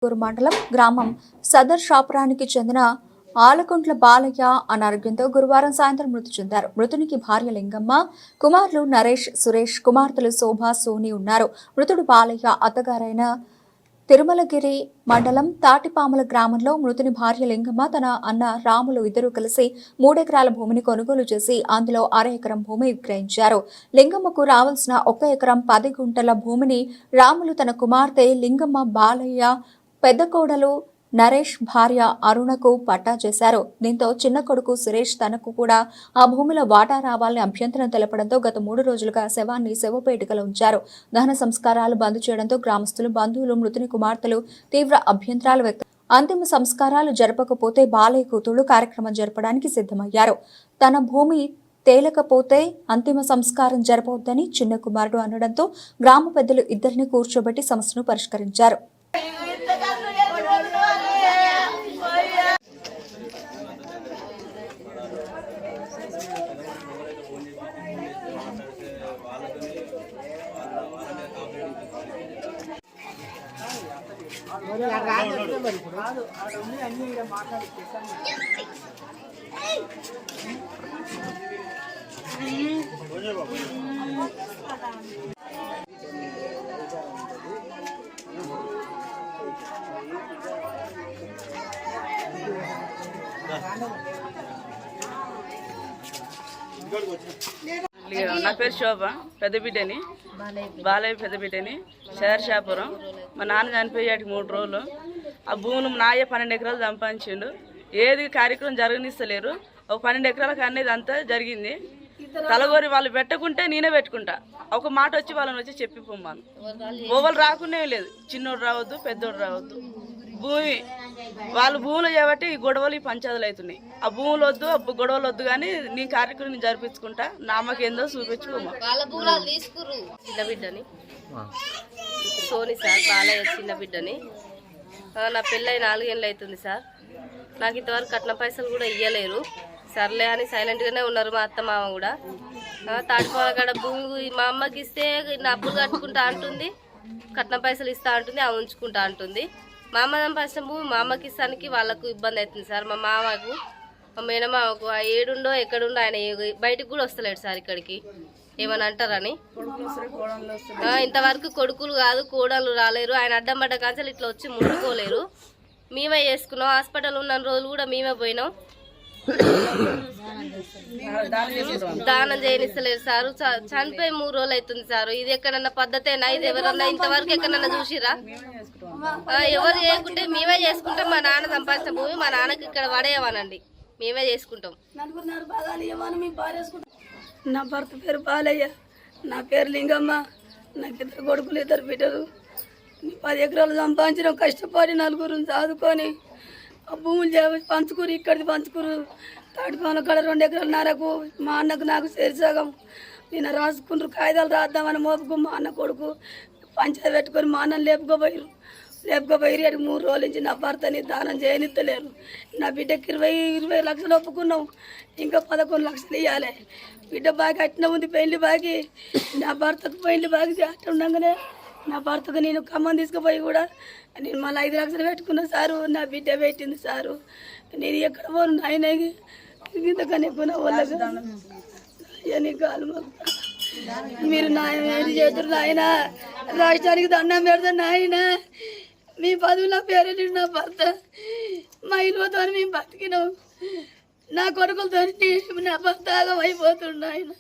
మండలం గ్రామం సదర్ షాపురానికి చెందిన ఆలకుంట్ల బాలయ్య అనారోగ్యంతో గురువారం సాయంత్రం మృతి చెందారు. మృతునికి భార్య లింగమ్మ, కుమారులు నరేష్, సురేష్, కుమార్తెలు శోభ, సోని ఉన్నారు. మృతుడు బాలయ్య అత్తగారైన తిరుమలగిరి మండలం తాటిపాముల గ్రామంలో మృతుని భార్య లింగమ్మ తన అన్న రాములు ఇద్దరు కలిసి 3 ఎకరాల భూమిని కొనుగోలు చేసి అందులో 1/2 ఎకరం భూమి విక్రయించారు. లింగమ్మకు రావాల్సిన 1 ఎకరం 10 గుంటల భూమిని రాములు తన కుమార్తె లింగమ్మ, బాలయ్య పెద్ద కోడలు నరేష్ భార్య అరుణకు పట్టా చేశారు. దీంతో చిన్న కొడుకు సురేష్ తనకు కూడా ఆ భూమిలో వాటా రావాలని అభ్యంతరం తెలపడంతో గత 3 రోజులుగా శవాన్ని శవపేటికలో ఉంచారు. దహన సంస్కారాలు బంద్ చేయడంతో గ్రామస్తులు, బంధువులు, మృతుని కుమార్తెలు తీవ్ర అభ్యంతరాలు వ్యక్తం. అంతిమ సంస్కారాలు జరపకపోతే బాలయ్య కూతుళ్లు కార్యక్రమం జరపడానికి సిద్ధమయ్యారు. తన భూమి తేలకపోతే అంతిమ సంస్కారం జరపవద్దని చిన్న కుమారుడు అనడంతో గ్రామ పెద్దలు ఇద్దరిని కూర్చోబెట్టి సమస్యను పరిష్కరించారు. నా పేరు శోభ, పెద్ద బిడ్డని, బాలయ్య పెద్ద బిడ్డని, శేర్షాపురం. మా నాన్న చనిపోయాటికి 3 రోజులు. ఆ భూములు నాయ 12 ఎకరాలు సంపాదించిండు. ఏది కార్యక్రమం జరగనిస్తలేరు. ఒక 12 ఎకరాలకు అనేది అంతా జరిగింది. తలగోరి వాళ్ళు పెట్టకుంటే నేనే పెట్టుకుంటా. ఒక మాట వచ్చి వాళ్ళని వచ్చి చెప్పి పొమ్మాను. ఓవలు రాకుండా లేదు. చిన్నోడు రావద్దు, పెద్దోడు రావద్దు. భూమి వాళ్ళు భూములు చేయబట్టి ఈ గొడవలు, ఈ పంచాయతీలు అవుతున్నాయి. ఆ భూములు వద్దు, గొడవలు వద్దు, కానీ నీ కార్యక్రమం నేను జరిపించుకుంటా. నామకేందో చూపించుకోమా. చిన్న బిడ్డని సోని సార్, బాలయ్య చిన్న బిడ్డని. నా పెళ్ళై 4 ఏళ్ళు అవుతుంది సార్. నాకు ఇంతవరకు కట్న పైసలు కూడా ఇవ్వలేరు. సర్లే అని సైలెంట్గానే ఉన్నారు మా అత్త మామ కూడా. తాటిపాల కాడ భూమి మా అమ్మకి ఇస్తే నా అప్పులు కట్టుకుంటా అంటుంది, కట్న పైసలు ఇస్తా అంటుంది, అవి ఉంచుకుంటా అంటుంది. మా అమ్మ సంపాదించిన భూమి మా అమ్మకి ఇస్తానికి వాళ్ళకు ఇబ్బంది అవుతుంది సార్. మా మామకు, మా మేనమామకు ఏడుండో ఎక్కడుండో ఆయన బయటకు కూడా వస్తలేడు సార్ ఇక్కడికి, ఏమని అంటారని. ఇంతవరకు కొడుకులు కాదు కోడళ్ళు రాలేరు. ఆయన అడ్డం పడ్డ కాంచెలు ఇట్లా వచ్చి ముట్టుకోలేరు. మేమే చేసుకున్నాం. హాస్పిటల్ ఉన్న రోజులు కూడా మేమే పోయినాం. దానం చేయనిస్తలేరు సారు. చనిపోయి 3 రోజులు అవుతుంది సారు. ఇది ఎక్కడన్నా పద్ధతేనా? ఇది ఎవరన్నా ఇంతవరకు ఎక్కడన్నా చూసిరా? ఎవరు చేయకుంటే మేమే చేసుకుంటాం. మా నాన్న సంపాదించిన భూమి మా నాన్నకి ఇక్కడ పడేయమనండి, మేమే చేసుకుంటాం. నా భర్త పేరు బాలయ్య, నా పేరు లింగమ్మ. నాకు 2 కొడుకులు, 2 బిడ్డలు. 10 ఎకరాలు సంపాదించిన కష్టపడి 4 చదువుకొని ఆ భూములు పంచుకురు, ఇక్కడిది పంచుకురు. తాటిపాల కాడ 2 ఎకరాలన్నరకు మా అన్నకు నాకు సరిసగం. నేను రాసుకుంటారు కాగితాలు రాద్దామని మోపుకు మా అన్న కొడుకు పంచాయతీ పెట్టుకొని మా అన్నను లేపుకోపోయారు. 3 రోజుల నుంచి నా భర్తని దానం చేయనిత్తలేరు. నా బిడ్డకి 20 లక్షలు ఒప్పుకున్నాం, ఇంకా 11 లక్షలు ఇవ్వాలి. బిడ్డ బాగా అట్టిన ఉంది పెళ్లి బాగి. నా భర్తకు పెళ్లి బాగి అట్ట ఉండగానే నా భర్తకు నేను ఖమ్మం తీసుకుపోయి కూడా నేను మళ్ళీ 5 లక్షలు పెట్టుకున్నా సారు. నా బిడ్డ పెట్టింది సారు. నేను ఎక్కడ పోను నాయన, ఇంతకనే కొన వాళ్ళకి మీరు ఏది చేతురు నాయన. రాష్ట్రానికి దండం పెడతాను నాయన. మీ పదవుల పేరు నా భర్త, మా ఇల్లుతో మేము బతికినాం. నా కొడుకులతో నా భర్త అయిపోతుండు ఆయన.